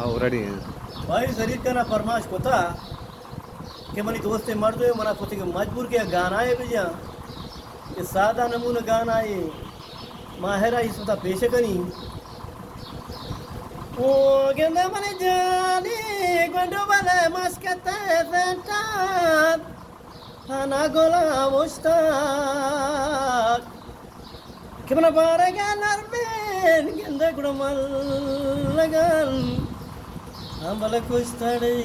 आओ रेडी है। भाई शरीर का ना फरमाश होता कि मनी दोस्त मर्द मना खुद के मजबूर के गाना है भैया ये सादा नमूना गाना है माहिरा इस वता पेश कनी ओ गेंदा मने जानी गुंडो बले मस्कते फेंटात हना गोला मुश्ताक कि मना बारे नरमेन गेंदा गुड़मल लगन हम बले खुश तड़े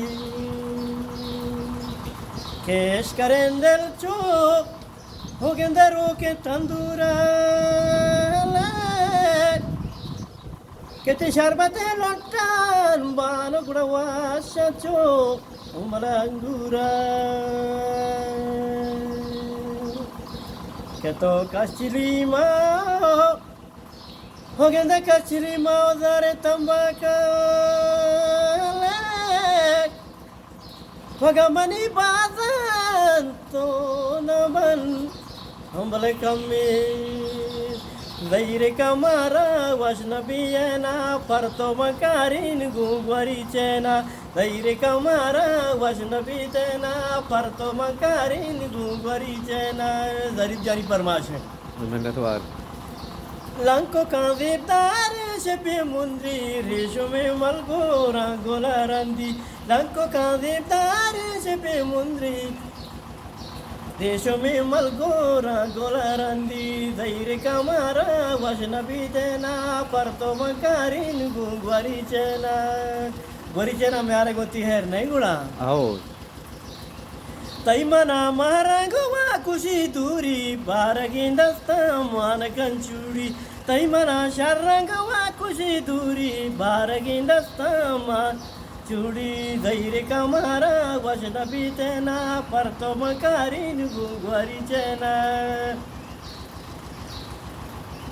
केश करें दिल चुप हो गेंदा रोके तंदूरा Kete syarbate lontan bano kuda wasa cuk malangura keto kasirima hogenda kasirima odare tambaka pagamani bazan to naman hambale kami Zaire kamara wasnabiyana parto makarin gugwari chena Zaire kamara wasnabiyana parto makarin gugwari chena zarif jari परमाश है मिन्नतवार lanko kanvibdar shepe mundri reshume malgora golarandi lanko kanvibdar shepe mundri रेशमी मलगोरा गोलारंदी धैर्य कमारा वशनबी देना पर तो मकारिन गुंगवारी चेना म्यारे गोती है नहीं गुड़ा आओ तई मना महारंगवा खुशी दूरी बारगिंदस्ता मान कंचूड़ी तई मना शरंगवा खुशी दूरी बारगिंदस्ता मान चूड़ी धैर्य कमारा वशन बीतेना पर तो मकारिन गुंगवारी चेना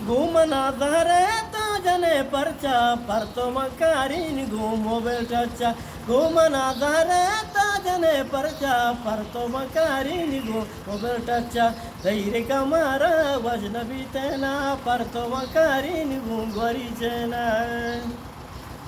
घूमना धरे तो जने परचा पर तो मकारिन घूमो बेटा घूमना धरे तो जने परचा पर तो मकारिन घूमो बेटा धैर्य कमारा वशन बीतेना पर तो मकारिन गुंगवारी चेना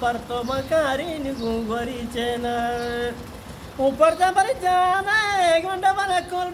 परतो मकारिन गुंगवारी चेना ऊपर जा पर जाना गुंडा बना कुल